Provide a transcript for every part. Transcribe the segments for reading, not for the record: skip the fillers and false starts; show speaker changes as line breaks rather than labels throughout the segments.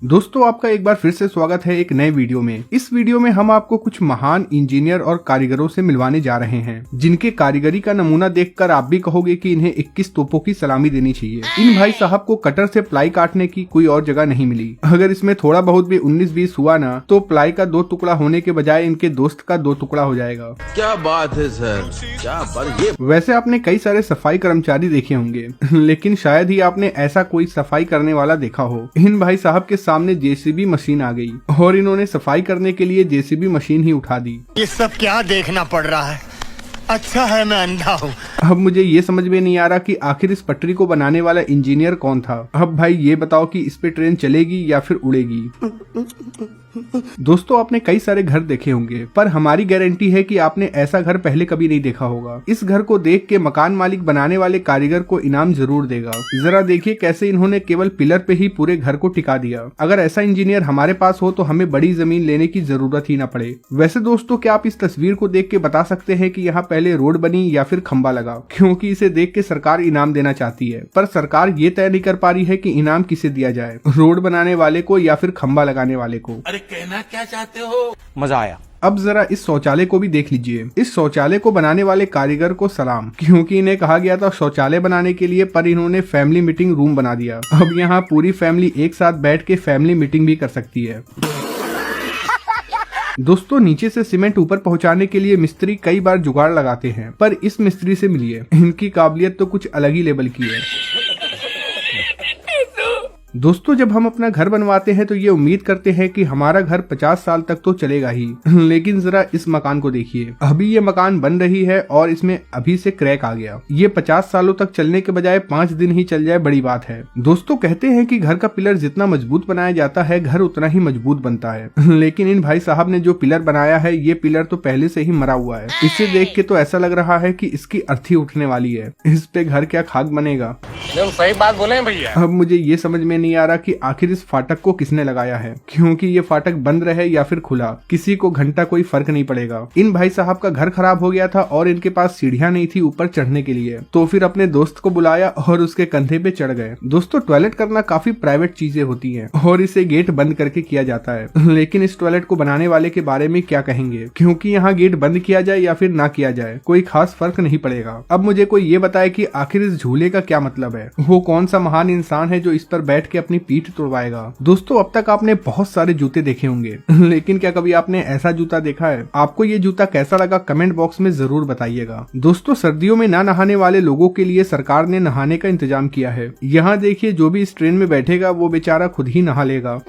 दोस्तों आपका एक बार फिर से स्वागत है एक नए वीडियो में। इस वीडियो में हम आपको कुछ महान इंजीनियर और कारीगरों से मिलवाने जा रहे हैं, जिनके कारीगरी का नमूना देखकर आप भी कहोगे कि इन्हें 21 तोपों की सलामी देनी चाहिए। इन भाई साहब को कटर से प्लाई काटने की कोई और जगह नहीं मिली। अगर इसमें थोड़ा बहुत भी 19-20 हुआ ना तो प्लाई का 2 टुकड़ा होने के बजाय इनके दोस्त का 2 टुकड़ा हो जाएगा।
क्या बात है सर, क्या बात ये।
वैसे आपने कई सारे सफाई कर्मचारी देखे होंगे, लेकिन शायद ही आपने ऐसा कोई सफाई करने वाला देखा हो। इन भाई साहब के सामने जेसीबी मशीन आ गई और इन्होंने सफाई करने के लिए जेसीबी मशीन ही उठा दी।
ये सब क्या देखना पड़ रहा है? अच्छा है मैं अंधा हूँ।
अब मुझे ये समझ में नहीं आ रहा कि आखिर इस पटरी को बनाने वाला इंजीनियर कौन था। अब भाई ये बताओ कि इस पे ट्रेन चलेगी या फिर उड़ेगी। दोस्तों आपने कई सारे घर देखे होंगे, पर हमारी गारंटी है कि आपने ऐसा घर पहले कभी नहीं देखा होगा। इस घर को देख के मकान मालिक बनाने वाले कारीगर को इनाम जरूर देगा। जरा देखिए कैसे इन्होंने केवल पिलर पे ही पूरे घर को टिका दिया। अगर ऐसा इंजीनियर हमारे पास हो तो हमें बड़ी जमीन लेने की जरूरत ही न पड़े। वैसे दोस्तों क्या आप इस तस्वीर को देख के बता सकते हैं कि यहाँ पहले रोड बनी या फिर खंबा लगा? क्योंकि इसे देख के सरकार इनाम देना चाहती है, पर सरकार ये तय नहीं कर पा रही है कि इनाम किसे दिया जाए, रोड बनाने वाले को या फिर खंबा लगाने वाले को।
अरे कहना क्या चाहते हो?
मजा आया।
अब जरा इस शौचालय को भी देख लीजिए। इस शौचालय को बनाने वाले कारीगर को सलाम, क्योंकि इन्हें कहा गया था शौचालय बनाने के लिए, पर इन्होंने फैमिली मीटिंग रूम बना दिया। अब यहाँ पूरी फैमिली एक साथ बैठ के फैमिली मीटिंग भी कर सकती है। दोस्तों नीचे से सीमेंट ऊपर पहुंचाने के लिए मिस्त्री कई बार जुगाड़ लगाते हैं, पर इस मिस्त्री से मिलिए, इनकी काबिलियत तो कुछ अलग ही लेवल की है। दोस्तों जब हम अपना घर बनवाते हैं तो ये उम्मीद करते हैं कि हमारा घर 50 साल तक तो चलेगा ही, लेकिन जरा इस मकान को देखिए। अभी ये मकान बन रही है और इसमें अभी से क्रैक आ गया। ये 50 सालों तक चलने के बजाय 5 दिन ही चल जाए बड़ी बात है। दोस्तों कहते हैं कि घर का पिलर जितना मजबूत बनाया जाता है घर उतना ही मजबूत बनता है, लेकिन इन भाई साहब ने जो पिलर बनाया है ये पिलर तो पहले से ही मरा हुआ है। इसे देख के तो ऐसा लग रहा है कि इसकी अर्थी उठने वाली है। इस पे घर क्या खाक बनेगा?
सही बात बोले भैया।
अब मुझे ये समझ में नहीं आ रहा कि आखिर इस फाटक को किसने लगाया है, क्योंकि ये फाटक बंद रहे या फिर खुला किसी को घंटा कोई फर्क नहीं पड़ेगा। इन भाई साहब का घर खराब हो गया था और इनके पास सीढ़ियां नहीं थी ऊपर चढ़ने के लिए, तो फिर अपने दोस्त को बुलाया और उसके कंधे पे चढ़ गए। दोस्तों टॉयलेट करना काफी प्राइवेट चीजें होती हैं और इसे गेट बंद करके किया जाता है, लेकिन इस टॉयलेट को बनाने वाले के बारे में क्या कहेंगे, क्योंकि यहाँ गेट बंद किया जाए या फिर ना किया जाए कोई खास फर्क नहीं पड़ेगा। अब मुझे कोई ये बताए कि आखिर इस झूले का क्या मतलब है? वो कौन सा महान इंसान है जो इस पर बैठ के अपनी पीठ तोड़वाएगा? दोस्तों अब तक आपने बहुत सारे जूते देखे होंगे, लेकिन क्या कभी आपने ऐसा जूता देखा है? आपको ये जूता कैसा लगा कमेंट बॉक्स में जरूर बताइएगा। दोस्तों सर्दियों में ना नहाने वाले लोगों के लिए सरकार ने नहाने का इंतजाम किया है। यहाँ देखिए जो भी इस ट्रेन में बैठेगा वो बेचारा खुद ही नहा लेगा।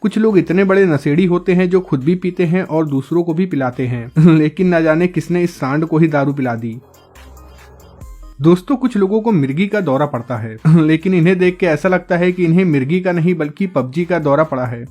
कुछ लोग इतने बड़े नशेड़ी होते हैं जो खुद भी पीते हैं और दूसरों को भी पिलाते हैं, लेकिन न जाने किसने इस सांड को ही दारू पिला दी। दोस्तों कुछ लोगों को मिर्गी का दौरा पड़ता है, लेकिन इन्हें देख के ऐसा लगता है कि इन्हें मिर्गी का नहीं बल्कि पबजी का दौरा पड़ा है।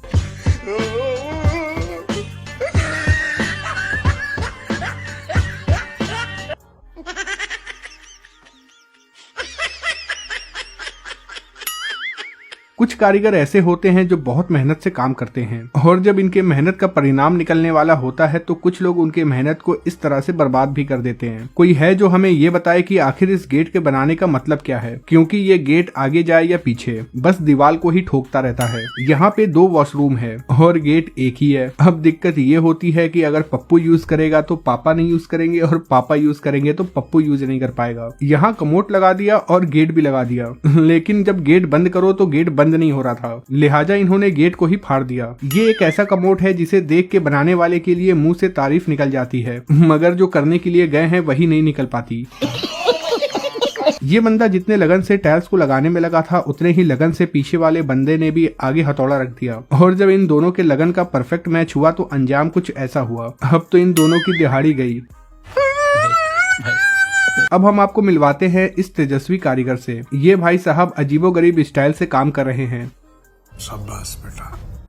कुछ कारीगर ऐसे होते हैं जो बहुत मेहनत से काम करते हैं और जब इनके मेहनत का परिणाम निकलने वाला होता है तो कुछ लोग उनके मेहनत को इस तरह से बर्बाद भी कर देते हैं। कोई है जो हमें ये बताए कि आखिर इस गेट के बनाने का मतलब क्या है, क्योंकि ये गेट आगे जाए या पीछे बस दीवार को ही ठोकता रहता है। यहाँ पे 2 वॉशरूम है और गेट एक ही है। अब दिक्कत ये होती है कि अगर पप्पू यूज करेगा तो पापा नहीं यूज करेंगे और पापा यूज करेंगे तो पप्पू यूज नहीं कर पाएगा। यहाँ कमोड लगा दिया और गेट भी लगा दिया, लेकिन जब गेट बंद करो तो गेट बंद नहीं हो रहा था, लिहाजा इन्होंने गेट को ही फाड़ दिया। ये एक ऐसा कमोड है जिसे देख के बनाने वाले के लिए मुंह से तारीफ निकल जाती है, मगर जो करने के लिए गए हैं वही नहीं निकल पाती। ये बंदा जितने लगन से टाइल्स को लगाने में लगा था उतने ही लगन से पीछे वाले बंदे ने भी आगे हथौड़ा रख दिया, और जब इन दोनों के लगन का परफेक्ट मैच हुआ तो अंजाम कुछ ऐसा हुआ। अब तो इन दोनों की दिहाड़ी गई। अब हम आपको मिलवाते हैं इस तेजस्वी कारीगर से। ये भाई साहब अजीबोगरीब स्टाइल से काम कर रहे हैं।
शाबाश बेटा।